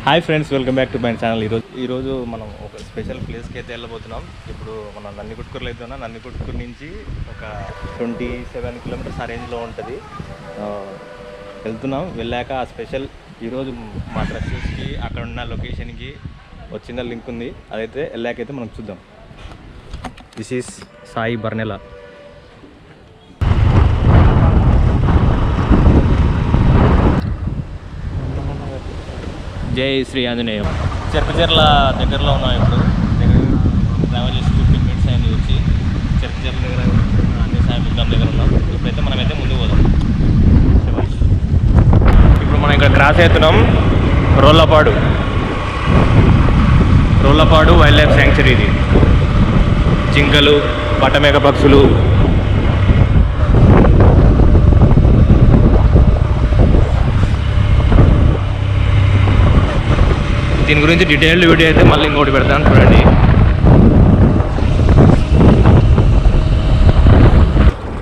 Hi friends, welcome back to my channel. ఈరోజు మనం ఒక స్పెషల్ ప్లేస్కి అయితే వెళ్ళబోతున్నాం. ఇప్పుడు మనం నందికొట్కూరులో అయితే ఉన్నాం. నందికొట్కూరు నుంచి ఒక 27 కిలోమీటర్స్ ఆ రేంజ్లో ఉంటుంది. వెళ్తున్నాం. వెళ్ళాక ఆ స్పెషల్ ఈరోజు మా డ్రెస్సెస్కి అక్కడ ఉన్న లొకేషన్కి వచ్చిన లింక్ ఉంది. అదైతే వెళ్ళాకైతే మనం చూద్దాం. This is Sai Barnela. జై శ్రీ ఆంజనేయం. చెర్ల దగ్గరలో ఉన్నాం. ఇప్పుడు ట్రావెల్ చేసి 15 మినిట్స్ అయింది వచ్చి. చెర్ల దగ్గర ఆంజనేయ స్వామి విగ్రహం దగ్గర ఉన్నాం. ఇప్పుడైతే మనమైతే ముందుకు పోదాం. ఇప్పుడు మనం ఇక్కడ క్రాస్ అవుతున్నాం. Rollapadu wild life sanctuary. ఇది జింకలు, బట్టమేక పక్షులు, దీని గురించి డీటెయిల్డ్ వీడియో అయితే మళ్ళీ ఇంకోటి పెడతాను, చూడండి.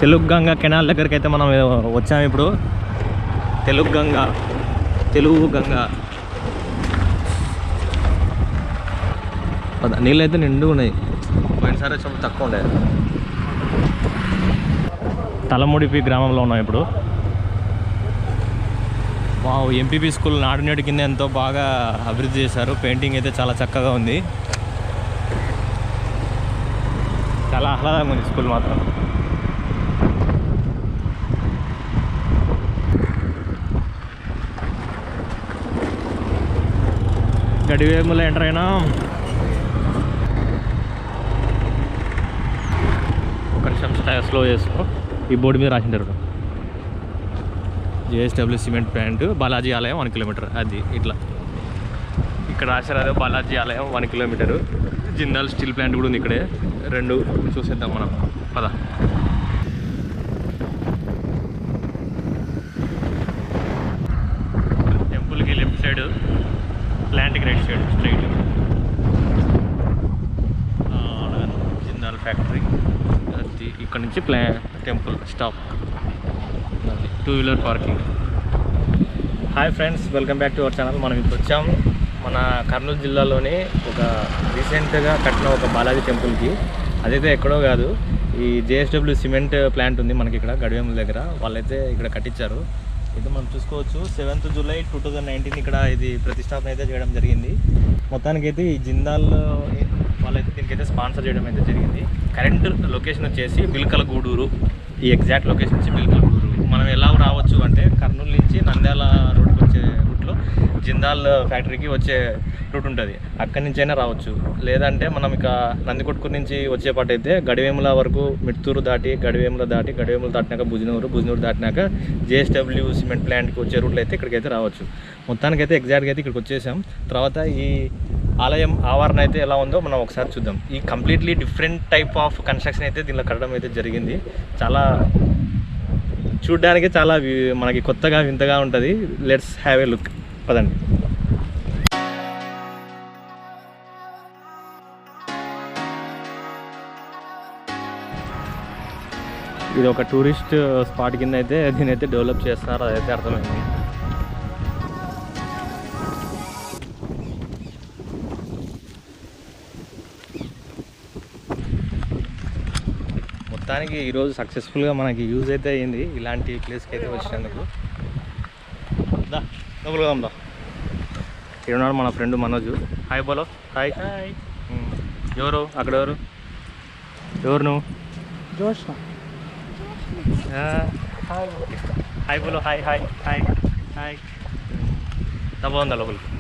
తెలుగు గంగ కెనాల్ దగ్గరికి అయితే మనం వచ్చాము. ఇప్పుడు తెలుగు గంగ నీళ్ళు అయితే నిండు ఉన్నాయి. పోయినసారి వచ్చినప్పుడు తక్కువ ఉండే. తలముడిపి గ్రామంలో ఉన్నాం ఇప్పుడు. ఎంపీపీ స్కూల్ నాడు నేడు కింద ఎంతో బాగా అభివృద్ధి చేశారు. పెయింటింగ్ అయితే చాలా చక్కగా ఉంది. చాలా ఆహ్లాదంగా ఉంది స్కూల్ మాత్రం. గడివేములో ఎంటర్ అయినా. ఒక నిమిషం స్లో చేసుకో. ఈ బోర్డు మీద రాసింటారు జేఎస్డబ్ల్యూ సిమెంట్ ప్లాంట్, బాలాజీ ఆలయం 1 కిలోమీటర్. అది ఇట్లా ఇక్కడ రాశారు. అదే బాలాజీ ఆలయం 1 కిలోమీటరు. జిందాల్ స్టీల్ ప్లాంట్ కూడా ఉంది ఇక్కడే. 2 చూసేద్దాం మనం. పద. టెంపుల్కి లెఫ్ట్ సైడ్, ప్లాంట్కి right side straight. Jindal factory. అది ఇక్కడ నుంచి temple stop. Two wheeler parking. Hi friends, welcome back to our channel. మనం ఇప్పుడు వచ్చాం మన కర్నూలు జిల్లాలోని ఒక రీసెంట్గా కట్టిన ఒక బాలాజీ టెంపుల్కి. అదైతే ఎక్కడో కాదు, ఈ జేఎస్డబ్ల్యూ సిమెంట్ ప్లాంట్ ఉంది మనకి ఇక్కడ గడివేముల దగ్గర. వాళ్ళైతే ఇక్కడ కట్టించారు. అయితే మనం చూసుకోవచ్చు. 7th జూలై 2019 ఇక్కడ ఇది ప్రతిష్టాపన అయితే చేయడం జరిగింది. మొత్తానికైతే ఈ జిందాల్ వాళ్ళైతే దీనికైతే స్పాన్సర్ చేయడం అయితే జరిగింది. కరెంట్ లొకేషన్ వచ్చేసి బిల్కలగూడూరు. ఈ ఎగ్జాక్ట్ లొకేషన్ వచ్చి బిల్కలగూడూరు. మనం ఎలా రావచ్చు అంటే కర్నూలు నుంచి నంద్యాల రోడ్కి వచ్చే రూట్లో జిందాల్ ఫ్యాక్టరీకి వచ్చే రూట్ ఉంటుంది. అక్కడి నుంచి అయినా రావచ్చు. లేదంటే మనం ఇక నందికొట్కూరు నుంచి వచ్చేపాటైతే గడివేముల వరకు మిట్టూరు దాటి గడివేముల దాటినాక బుజినూరు దాటినాక జేఎస్డబ్ల్యూ సిమెంట్ ప్లాంట్కి వచ్చే రూట్లో అయితే ఇక్కడికైతే రావచ్చు. మొత్తానికైతే ఎగ్జాక్ట్గా అయితే ఇక్కడికి వచ్చేసాం. తర్వాత ఈ ఆలయం ఆవరణ అయితే ఎలా ఉందో మనం ఒకసారి చూద్దాం. ఈ completely different type of construction అయితే దీనిలో కట్టడం అయితే జరిగింది. చాలా చూడ్డానికి చాలా మనకి కొత్తగా వింతగా ఉంటుంది. Let's have a look. పదండి. ఇది ఒక టూరిస్ట్ స్పాట్ కింద అయితే దీని అయితే డెవలప్ చేస్తున్నారు. అదైతే అర్థమైంది. మొత్తానికి ఈరోజు సక్సెస్ఫుల్గా మనకి యూజ్ అయితే అయ్యింది ఇలాంటి ప్లేస్కి అయితే వచ్చినందుకు. లోపలిదాం దా. ఉన్నాడు మన ఫ్రెండ్ మనోజు. హాయ్ బోలో. హాయ్. ఎవరు అక్కడ? ఎవరు నువ్వు? జోష్న. హాయ్ బోలో. Hi hi hi hi. బాగుందా లోపలికి?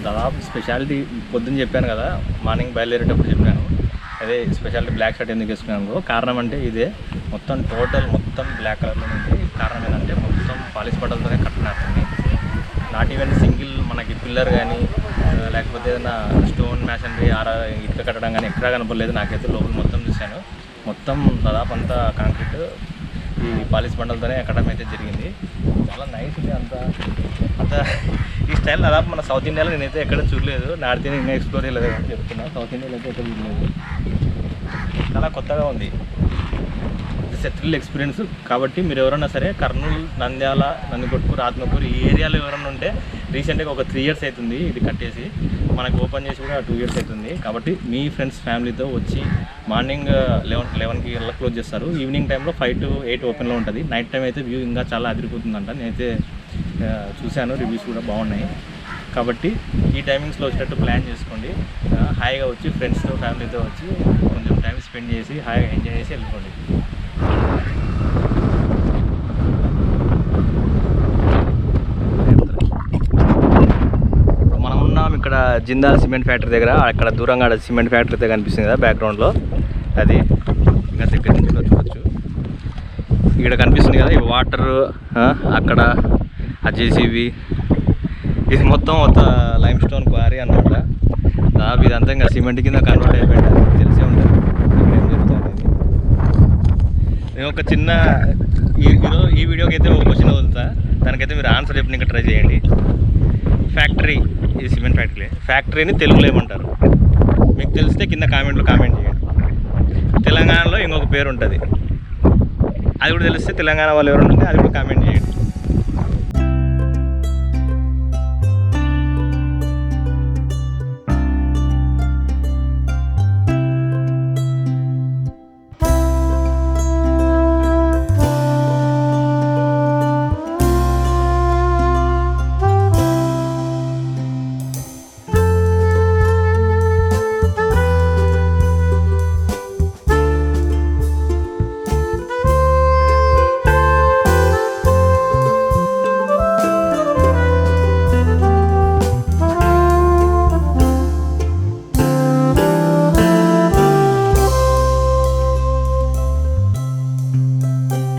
దాదాపు స్పెషాలిటీ పొద్దున్న చెప్పాను కదా, మార్నింగ్ బయలుదేరేటప్పుడు చెప్పాను. అదే స్పెషాలిటీ బ్లాక్ షర్ట్ ఎందుకు వేసుకున్నాను కారణం అంటే ఇదే. మొత్తం టోటల్ మొత్తం బ్లాక్ కలర్లో ఉంది. కారణం ఏంటంటే మొత్తం పాలిష్ బట్టలతోనే కట్టినట్టుంది. నాట్ ఈవెన్ సింగిల్ మనకి పిల్లర్ కానీ లేకపోతే ఏదైనా స్టోన్ మ్యాషనరీ ఇటుక కట్టడం కానీ ఎక్కడా కనపడలేదు. నాకైతే లోపల మొత్తం చూశాను. మొత్తం దాదాపు అంతా కాంక్రీట్ ఈ పాలిష్ బండలతోనే కట్టడం అయితే జరిగింది. చాలా నైస్ ఉంది అంత ఈ స్టైల్ దాదాపు మన సౌత్ ఇండియాలో నేనైతే ఎక్కడ చూడలేదు. నార్త్ ఇండియా ఇంకా ఎక్స్ప్లోర్ చేయలేదు అని చెప్తున్నా. సౌత్ ఇండియాలో అయితే ఎక్కడ చూడలేదు. చాలా కొత్తగా ఉంది. It's a thrill experience. కాబట్టి మీరు ఎవరన్నా సరే కర్నూలు, నంద్యాల, నందికొట్కూరు, ఆత్మకూరు ఈ ఏరియాలో ఎవరన్నా ఉంటే రీసెంట్గా ఒక 3 years అవుతుంది ఇది కట్టేసి. మనకు ఓపెన్ చేసి కూడా 2 years అవుతుంది. కాబట్టి మీ ఫ్రెండ్స్ ఫ్యామిలీతో వచ్చి మార్నింగ్ 11కి ఎలా క్లోజ్ చేస్తారు. ఈవినింగ్ టైంలో 5 to 8 ఓపెన్లో ఉంటుంది. నైట్ టైం అయితే వ్యూ ఇంకా చాలా అదిరిపోతుందంట. నేనైతే చూశాను, రివ్యూస్ కూడా బాగున్నాయి. కాబట్టి ఈ టైమింగ్స్లో వచ్చేటట్టు ప్లాన్ చేసుకోండి. హాయిగా వచ్చి ఫ్రెండ్స్తో ఫ్యామిలీతో వచ్చి కొంచెం టైం స్పెండ్ చేసి హాయిగా ఎంజాయ్ చేసి వెళ్ళిపోండి. మనం ఉన్నాం ఇక్కడ జిందాల్ సిమెంట్ ఫ్యాక్టరీ దగ్గర. అక్కడ దూరంగా సిమెంట్ ఫ్యాక్టరీ అయితే కనిపిస్తుంది కదా బ్యాక్గ్రౌండ్లో. అది ఇంకా దగ్గర నుంచి చూడవచ్చు. ఇక్కడ కనిపిస్తుంది కదా ఈ వాటర్, అక్కడ ఆ జేసీబీ, ఇది మొత్తం లైమ్ స్టోన్ క్వారీ అన్నమాట. దాదాపు ఇదంతా ఇంకా సిమెంట్ కింద కన్వర్ట్ అయిపోయింది. తెలిసే ఉంటుంది ఇక్కడ ఏం జరుగుతుంది అనేది. నేను ఒక చిన్న ఈ వీడియోకి అయితే ఒక క్వశ్చన్ వదులుతా. దానికైతే మీరు ఆన్సర్ చెప్పి ఇంకా ట్రై చేయండి. ఫ్యాక్టరీ, ఈ సిమెంట్ ఫ్యాక్టరీని తెలుగులో ఏమంటారు? మీకు తెలిస్తే కింద కామెంట్లో కామెంట్ చేయండి. తెలంగాణలో ఇంకొక పేరు ఉంటుంది, అది కూడా తెలిస్తే తెలంగాణ వాళ్ళు ఎవరు ఉంటుంది అది కూడా కామెంట్ చేయండి.